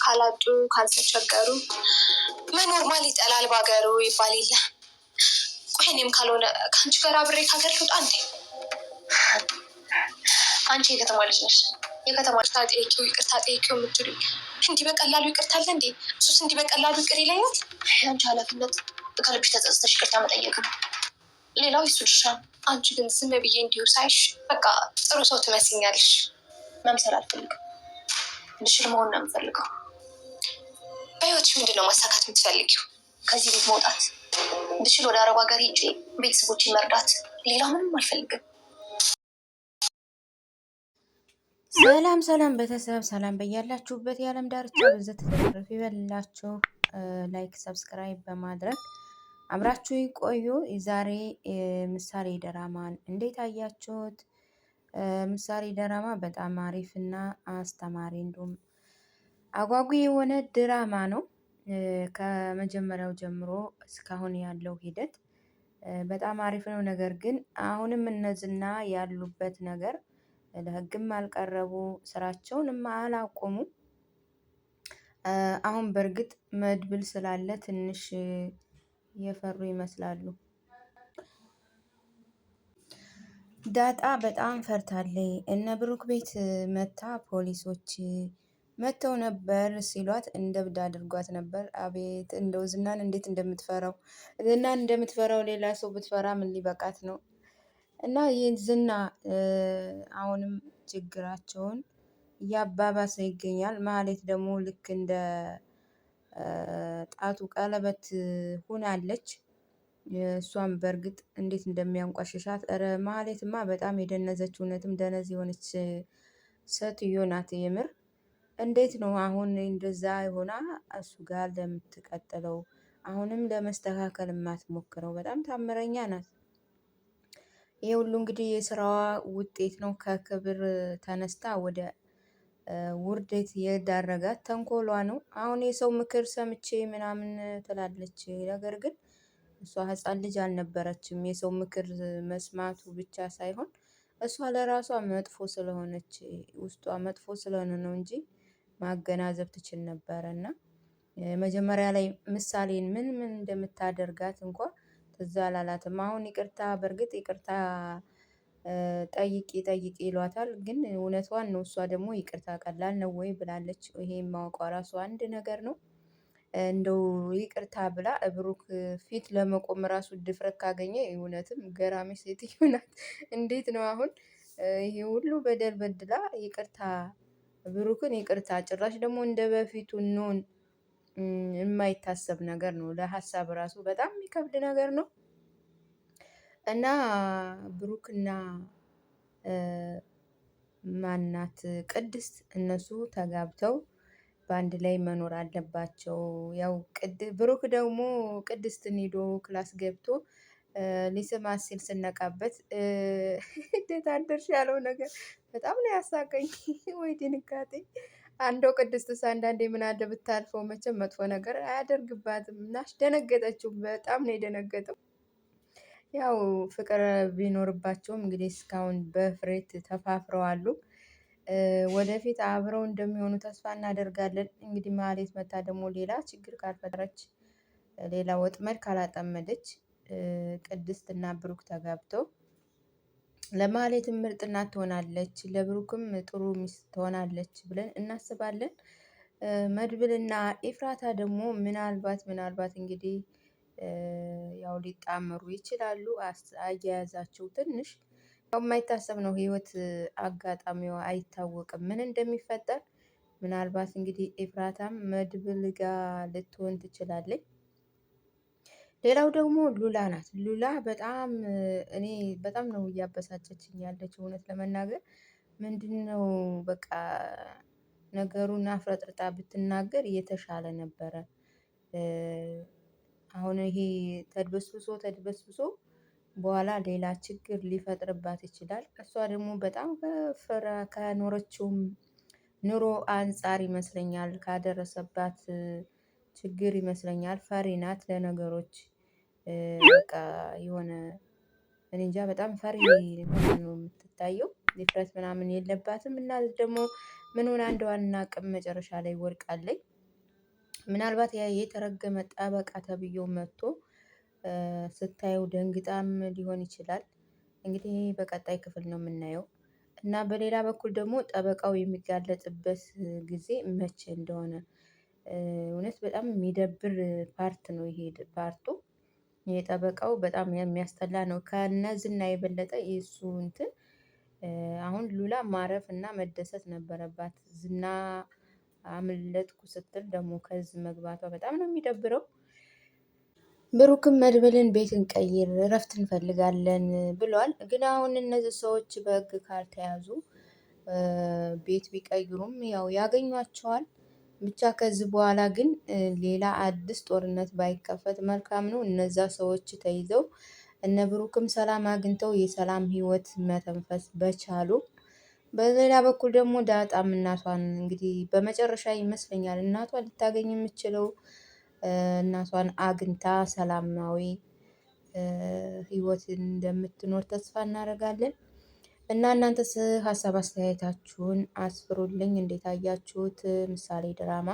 ካላጡ ካልተቸገሩ መኖር ማን ይጠላል ባገሩ ይባል የለ። ቆይ እኔም ካልሆነ ከአንቺ ጋር አብሬ ካገር ልውጣ እንዴ? አንቺ የከተማ ልጅ ነሽ። የከተማ ይቅርታ ጠይቂው የምትሉኝ እንዲህ በቀላሉ ይቅርታ አለ እንዴ? እሱስ እንዲህ በቀላሉ ይቅር ይለኛል? የአንቺ ኃላፊነት ከልብሽ ተጸጽተሽ ይቅርታ መጠየቅ ነው። ሌላው ይሱ ድርሻ። አንቺ ግን ዝም ብዬ እንዲሁ ሳይሽ በቃ ጥሩ ሰው ትመስኛለሽ። መምሰል አልፈልግም። እንድሽል መሆን ነው የምፈልገው። በህይወትሽ ምንድነው ማሳካት የምትፈልጊው? ከዚህ ቤት መውጣት፣ እንድሽል ወደ አረብ ሀገር ሄጄ ቤተሰቦችን መርዳት። ሌላ ምንም አልፈልግም። ሰላም ቤተሰብ፣ ሰላም በያላችሁበት የዓለም ዳርቻ ብዘት ተደረፍ ይበላችሁ። ላይክ ሰብስክራይብ በማድረግ አብራችሁ ቆዩ። ዛሬ ምሳሌ ድራማን እንዴት አያችሁት? ምሳሌ ድራማ በጣም አሪፍና አስተማሪ እንዲሁም አጓጊ የሆነ ድራማ ነው። ከመጀመሪያው ጀምሮ እስካሁን ያለው ሂደት በጣም አሪፍ ነው። ነገር ግን አሁንም እነዚህና ያሉበት ነገር ለህግም አልቀረቡ፣ ስራቸውንም አላቆሙ። አሁን በእርግጥ መድብል ስላለ ትንሽ የፈሩ ይመስላሉ። ዳጣ በጣም ፈርታለች። እነ ብሩክ ቤት መታ ፖሊሶች መተው ነበር ሲሏት እንደ እብድ አድርጓት ነበር። አቤት እንደው ዝናን እንዴት እንደምትፈራው! ዝናን እንደምትፈራው ሌላ ሰው ብትፈራ ምን ሊበቃት ነው? እና ይህ ዝና አሁንም ችግራቸውን እያባባሰ ይገኛል። ማህሌት ደግሞ ልክ እንደ ጣቱ ቀለበት ሆናለች። እሷም በእርግጥ እንዴት እንደሚያንቋሽሻት! ኧረ ማህሌትማ በጣም የደነዘች እውነትም ደነዝ የሆነች ሴትዮ ናት። የምር እንዴት ነው አሁን እንደዛ ሆና እሱ ጋር ለምትቀጥለው? አሁንም ለመስተካከል የማትሞክረው በጣም ታምረኛ ናት። ይሄ ሁሉ እንግዲህ የስራዋ ውጤት ነው። ከክብር ተነስታ ወደ ውርደት የዳረጋት ተንኮሏ ነው። አሁን የሰው ምክር ሰምቼ ምናምን ትላለች። ነገር ግን እሷ ሕፃን ልጅ አልነበረችም። የሰው ምክር መስማቱ ብቻ ሳይሆን እሷ ለራሷ መጥፎ ስለሆነች ውስጧ መጥፎ ስለሆነ ነው እንጂ ማገናዘብ ትችል ነበረ። እና መጀመሪያ ላይ ምሳሌን ምን እንደምታደርጋት እንኳ ትዝ አላላትም። አሁን ይቅርታ፣ በእርግጥ ይቅርታ ጠይቂ ይሏታል። ግን እውነቷን ነው። እሷ ደግሞ ይቅርታ ቀላል ነው ወይ ብላለች። ይሄ ማወቋ ራሱ አንድ ነገር ነው። እንደው ይቅርታ ብላ ብሩክ ፊት ለመቆም ራሱ ድፍረት ካገኘ እውነትም ገራሚ ሴትዮ ናት። እንዴት ነው አሁን ይሄ ሁሉ በደል በድላ ይቅርታ ብሩክን ይቅርታ ጭራሽ ደግሞ እንደ በፊቱ እንሆን የማይታሰብ ነገር ነው። ለሀሳብ ራሱ በጣም የሚከብድ ነገር ነው። እና ብሩክና ማናት ቅድስት እነሱ ተጋብተው በአንድ ላይ መኖር አለባቸው። ያው ብሩክ ደግሞ ቅድስትን ሄዶ ክላስ ገብቶ ሊስማት ሲል ስነቃበት እንዴት አደርሽ ያለው ነገር በጣም ነው ያሳቀኝ። ወይ ድንጋጤ! አንደው ቅድስትስ አንዳንዴ ምን አለ ብታልፈው፣ መቼም መጥፎ ነገር አያደርግባትም። እናሽ ደነገጠችው። በጣም ነው የደነገጠው። ያው ፍቅር ቢኖርባቸውም እንግዲህ እስካሁን በፍሬት ተፋፍረዋሉ። ወደፊት አብረው እንደሚሆኑ ተስፋ እናደርጋለን። እንግዲህ ማህሌት መታ ደግሞ ሌላ ችግር ካልፈጠረች፣ ሌላ ወጥመድ ካላጠመደች ቅድስት እና ብሩክ ተጋብተው ለማህሌትም ምርጥ እናት ትሆናለች፣ ለብሩክም ጥሩ ሚስት ትሆናለች ብለን እናስባለን። መድብልና ኤፍራታ ደግሞ ምናልባት እንግዲህ ያው ሊጣመሩ ይችላሉ። አያያዛቸው ትንሽ የማይታሰብ ነው። ህይወት አጋጣሚዋ አይታወቅም ምን እንደሚፈጠር። ምናልባት እንግዲህ ኤፍራታም መድብል ጋር ልትሆን ትችላለች። ሌላው ደግሞ ሉላ ናት። ሉላ እኔ በጣም ነው እያበሳጨችኝ ያለች እውነት ለመናገር። ምንድነው በቃ ነገሩን አፍረጥርጣ ብትናገር እየተሻለ ነበረ። አሁን ይሄ ተድበስብሶ በኋላ ሌላ ችግር ሊፈጥርባት ይችላል። እሷ ደግሞ በጣም ከኖረችውም ኑሮ አንጻር ይመስለኛል፣ ካደረሰባት ችግር ይመስለኛል ፈሪ ናት ለነገሮች። በቃ የሆነ እኔ እንጃ በጣም ፈሪ ነው የምትታየው። ድፍረት ምናምን የለባትም። እና ደግሞ ምን ሆና እንደዋና ቅም መጨረሻ ላይ ወድቃለች። ምናልባት ያ የተረገመ ጠበቃ ተብዬው መጥቶ ስታየው ደንግጣም ሊሆን ይችላል። እንግዲህ በቀጣይ ክፍል ነው የምናየው። እና በሌላ በኩል ደግሞ ጠበቃው የሚጋለጥበት ጊዜ መቼ እንደሆነ እውነት በጣም የሚደብር ፓርት ነው ይሄ ፓርቱ። የጠበቃው በጣም የሚያስጠላ ነው። ከነዝና የበለጠ የእሱ እንትን አሁን ሉላ ማረፍ እና መደሰት ነበረባት። ዝና አምለጥኩ ስትል ደግሞ ከዚህ መግባቷ በጣም ነው የሚደብረው። ብሩክም መድብልን ቤት እንቀይር፣ እረፍት እንፈልጋለን ብለዋል። ግን አሁን እነዚህ ሰዎች በሕግ ካልተያዙ ቤት ቢቀይሩም ያው ያገኟቸዋል። ብቻ ከዚህ በኋላ ግን ሌላ አዲስ ጦርነት ባይከፈት መልካም ነው። እነዛ ሰዎች ተይዘው እነ ብሩክም ሰላም አግኝተው የሰላም ህይወት መተንፈስ በቻሉ። በሌላ በኩል ደግሞ ዳጣም እናቷን እንግዲህ በመጨረሻ ይመስለኛል እናቷን ልታገኝ የምችለው እናቷን አግኝታ ሰላማዊ ህይወት እንደምትኖር ተስፋ እናደርጋለን። እና እናንተስ ሀሳብ አስተያየታችሁን አስፍሩልኝ። እንዴት አያችሁት ምሳሌ ድራማ?